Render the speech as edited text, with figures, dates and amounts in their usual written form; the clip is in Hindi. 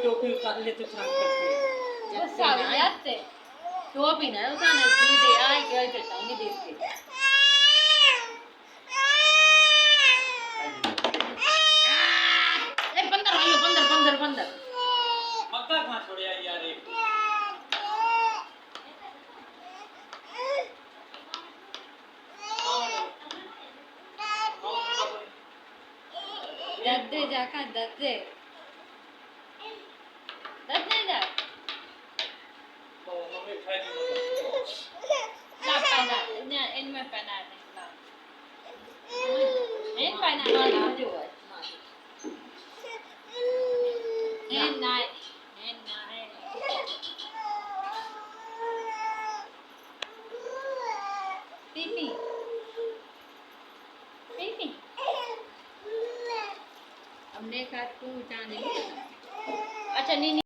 टोपी उतार ले तो काम करती है वो सारे जाते टोपी ना उतारने सीधे आई के आई करता नहीं देखते ए 15 वाले 15 मक्का कहाँ छोड़े यार एक दत्ते जाका दत्ते जा तो मम्मी खाई ना पहना ना इनमें पहना नहीं इन पहना ना जो है इन ना पीपी पीपी हमने कहा तू जाने अच्छा नहीं